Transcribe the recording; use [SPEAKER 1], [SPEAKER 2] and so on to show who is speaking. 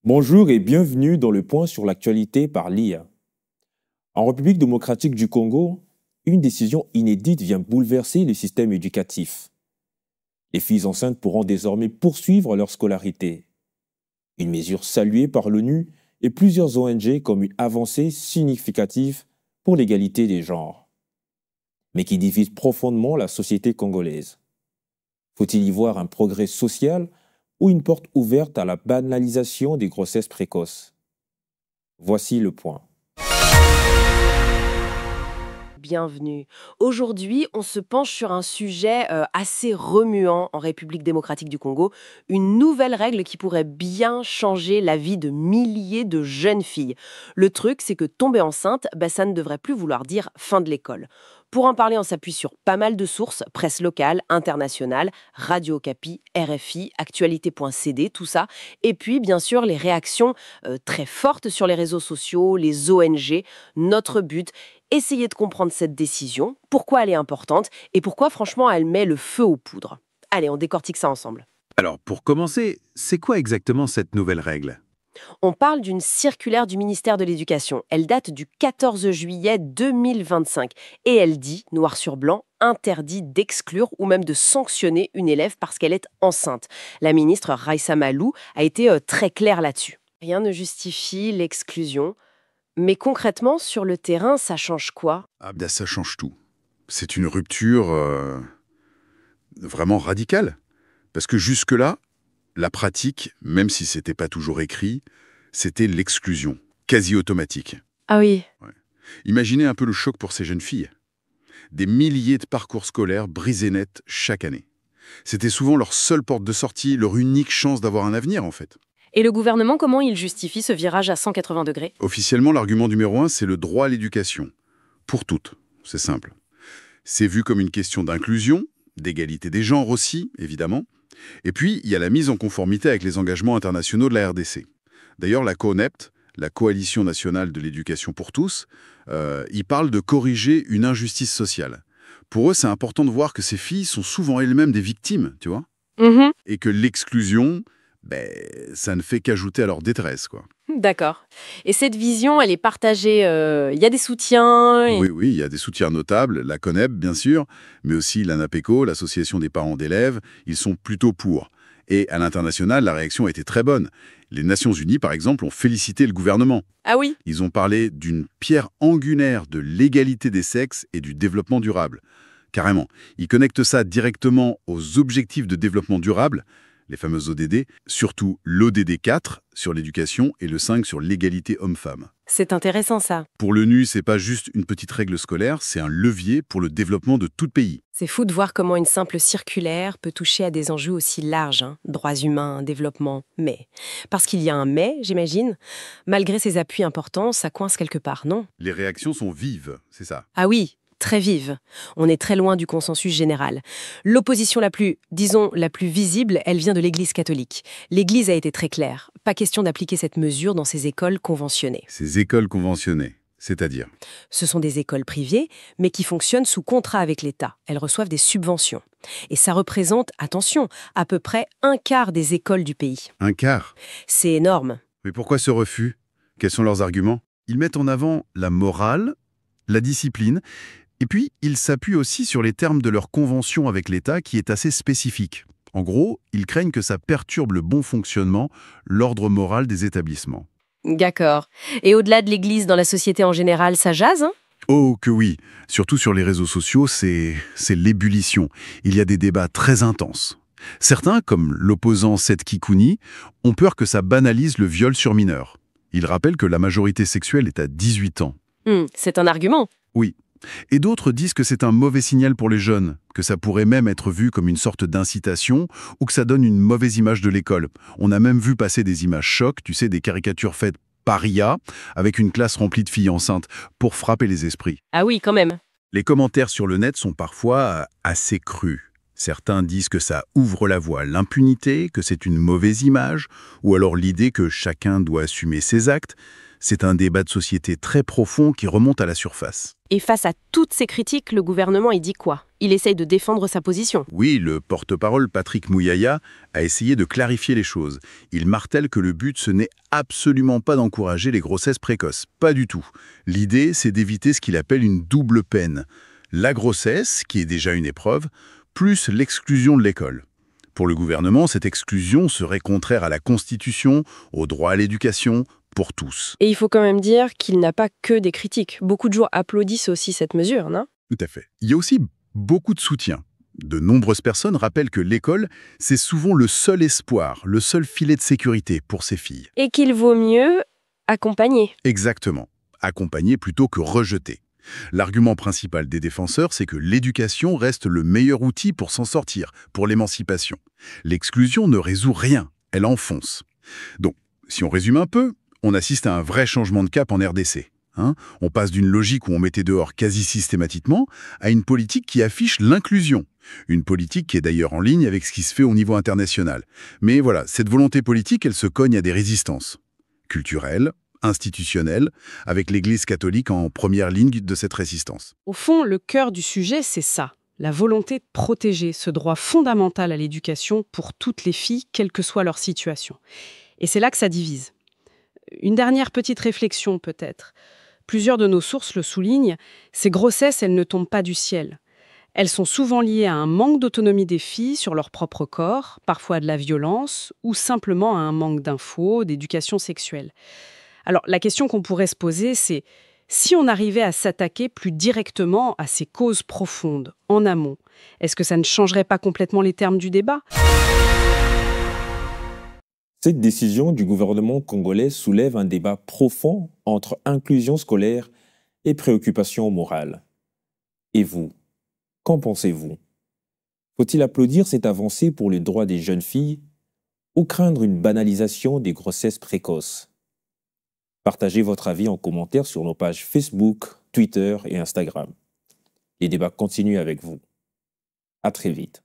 [SPEAKER 1] Bonjour et bienvenue dans le point sur l'actualité par l'IA. En République démocratique du Congo, une décision inédite vient bouleverser le système éducatif. Les filles enceintes pourront désormais poursuivre leur scolarité. Une mesure saluée par l'ONU et plusieurs ONG comme une avancée significative pour l'égalité des genres, mais qui divise profondément la société congolaise. Faut-il y voir un progrès social ou une porte ouverte à la banalisation des grossesses précoces? Voici le point.
[SPEAKER 2] Bienvenue. Aujourd'hui, on se penche sur un sujet assez remuant en République démocratique du Congo, une nouvelle règle qui pourrait bien changer la vie de milliers de jeunes filles. Le truc, c'est que tomber enceinte, ça ne devrait plus vouloir dire fin de l'école. Pour en parler, on s'appuie sur pas mal de sources, presse locale, internationale, Radio Okapi, RFI, actualité.cd, tout ça. Et puis, bien sûr, les réactions très fortes sur les réseaux sociaux, les ONG. Notre but, essayer de comprendre cette décision, pourquoi elle est importante et pourquoi, franchement, elle met le feu aux poudres. Allez, on décortique ça ensemble.
[SPEAKER 3] Alors, pour commencer, c'est quoi exactement cette nouvelle règle?
[SPEAKER 2] On parle d'une circulaire du ministère de l'Éducation. Elle date du 14 juillet 2025 et elle dit, noir sur blanc, interdit d'exclure ou même de sanctionner une élève parce qu'elle est enceinte. La ministre Raissa Malou a été très claire là-dessus. Rien ne justifie l'exclusion. Mais concrètement, sur le terrain, ça change quoi?
[SPEAKER 3] Ça change tout. C'est une rupture vraiment radicale. Parce que jusque-là, la pratique, même si c'était pas toujours écrit, c'était l'exclusion, quasi automatique.
[SPEAKER 2] Ah oui.
[SPEAKER 3] Ouais. Imaginez un peu le choc pour ces jeunes filles. Des milliers de parcours scolaires brisés net chaque année. C'était souvent leur seule porte de sortie, leur unique chance d'avoir un avenir en fait.
[SPEAKER 2] Et le gouvernement, comment il justifie ce virage à 180 degrés?
[SPEAKER 3] Officiellement, l'argument numéro 1, c'est le droit à l'éducation. Pour toutes, c'est simple. C'est vu comme une question d'inclusion, d'égalité des genres aussi, évidemment. Et puis, il y a la mise en conformité avec les engagements internationaux de la RDC. D'ailleurs, la CONEPT, la Coalition nationale de l'éducation pour tous, y parle de corriger une injustice sociale. Pour eux, c'est important de voir que ces filles sont souvent elles-mêmes des victimes, tu vois, et que l'exclusion, ça ne fait qu'ajouter à leur détresse, quoi.
[SPEAKER 2] D'accord. Et cette vision, elle est partagée. Il y a des soutiens.
[SPEAKER 3] Oui, il y a des soutiens notables, la CONEP, bien sûr, mais aussi l'ANAPECO, l'Association des parents d'élèves, ils sont plutôt pour. Et à l'international, la réaction a été très bonne. Les Nations Unies, par exemple, ont félicité le gouvernement.
[SPEAKER 2] Ah oui?
[SPEAKER 3] Ils ont parlé d'une pierre angulaire de l'égalité des sexes et du développement durable. Carrément. Ils connectent ça directement aux objectifs de développement durable, les fameuses ODD, surtout l'ODD 4 sur l'éducation et le 5 sur l'égalité homme-femme.
[SPEAKER 2] C'est intéressant ça.
[SPEAKER 3] Pour l'ONU, c'est pas juste une petite règle scolaire, c'est un levier pour le développement de tout pays.
[SPEAKER 2] C'est fou de voir comment une simple circulaire peut toucher à des enjeux aussi larges, droits humains, développement. Mais, parce qu'il y a un mais, j'imagine, malgré ces appuis importants, ça coince quelque part, non?
[SPEAKER 3] Les réactions sont vives, c'est ça.
[SPEAKER 2] Ah oui, très vive. On est très loin du consensus général. L'opposition la plus visible, elle vient de l'Église catholique. L'Église a été très claire. Pas question d'appliquer cette mesure dans ces écoles conventionnées.
[SPEAKER 3] Ces écoles conventionnées, c'est-à-dire?
[SPEAKER 2] Ce sont des écoles privées, mais qui fonctionnent sous contrat avec l'État. Elles reçoivent des subventions. Et ça représente, attention, à peu près un quart des écoles du pays.
[SPEAKER 3] Un quart.
[SPEAKER 2] C'est énorme.
[SPEAKER 3] Mais pourquoi ce refus? Quels sont leurs arguments? Ils mettent en avant la morale, la discipline, et puis ils s'appuient aussi sur les termes de leur convention avec l'État qui est assez spécifique. En gros, ils craignent que ça perturbe le bon fonctionnement, l'ordre moral des établissements.
[SPEAKER 2] D'accord. Et au-delà de l'Église, dans la société en général, ça jase,
[SPEAKER 3] Oh que oui, surtout sur les réseaux sociaux, c'est l'ébullition. Il y a des débats très intenses. Certains, comme l'opposant Seth Kikouni, ont peur que ça banalise le viol sur mineurs. Ils rappellent que la majorité sexuelle est à 18 ans.
[SPEAKER 2] C'est un argument.
[SPEAKER 3] Oui. Et d'autres disent que c'est un mauvais signal pour les jeunes, que ça pourrait même être vu comme une sorte d'incitation ou que ça donne une mauvaise image de l'école. On a même vu passer des images chocs, tu sais, des caricatures faites par IA, avec une classe remplie de filles enceintes, pour frapper les esprits.
[SPEAKER 2] Ah oui, quand même.
[SPEAKER 3] Les commentaires sur le net sont parfois assez crus. Certains disent que ça ouvre la voie à l'impunité, que c'est une mauvaise image, ou alors l'idée que chacun doit assumer ses actes. C'est un débat de société très profond qui remonte à la surface.
[SPEAKER 2] Et face à toutes ces critiques, le gouvernement, il dit quoi? Il essaye de défendre sa position.
[SPEAKER 3] Oui, le porte-parole Patrick Mouyaya a essayé de clarifier les choses. Il martèle que le but, ce n'est absolument pas d'encourager les grossesses précoces. Pas du tout. L'idée, c'est d'éviter ce qu'il appelle une double peine. La grossesse, qui est déjà une épreuve, plus l'exclusion de l'école. Pour le gouvernement, cette exclusion serait contraire à la Constitution, au droit à l'éducation, pour tous.
[SPEAKER 2] Et il faut quand même dire qu'il n'a pas que des critiques. Beaucoup de gens applaudissent aussi cette mesure, non?
[SPEAKER 3] Tout à fait. Il y a aussi beaucoup de soutien. De nombreuses personnes rappellent que l'école, c'est souvent le seul espoir, le seul filet de sécurité pour ces filles.
[SPEAKER 2] Et qu'il vaut mieux accompagner.
[SPEAKER 3] Exactement. Accompagner plutôt que rejeter. L'argument principal des défenseurs, c'est que l'éducation reste le meilleur outil pour s'en sortir, pour l'émancipation. L'exclusion ne résout rien, elle enfonce. Donc, si on résume un peu, on assiste à un vrai changement de cap en RDC. On passe d'une logique où on mettait dehors quasi systématiquement à une politique qui affiche l'inclusion. Une politique qui est d'ailleurs en ligne avec ce qui se fait au niveau international. Mais voilà, cette volonté politique, elle se cogne à des résistances. Culturelles, institutionnelles, avec l'Église catholique en première ligne de cette résistance.
[SPEAKER 4] Au fond, le cœur du sujet, c'est ça. La volonté de protéger ce droit fondamental à l'éducation pour toutes les filles, quelle que soit leur situation. Et c'est là que ça divise. Une dernière petite réflexion peut-être. Plusieurs de nos sources le soulignent, ces grossesses, elles ne tombent pas du ciel. Elles sont souvent liées à un manque d'autonomie des filles sur leur propre corps, parfois à de la violence, ou simplement à un manque d'infos, d'éducation sexuelle. Alors, la question qu'on pourrait se poser, c'est si on arrivait à s'attaquer plus directement à ces causes profondes, en amont, est-ce que ça ne changerait pas complètement les termes du débat ?
[SPEAKER 1] Cette décision du gouvernement congolais soulève un débat profond entre inclusion scolaire et préoccupation morale. Et vous, qu'en pensez-vous? Faut-il applaudir cette avancée pour les droits des jeunes filles ou craindre une banalisation des grossesses précoces? Partagez votre avis en commentaire sur nos pages Facebook, Twitter et Instagram. Les débats continuent avec vous. À très vite.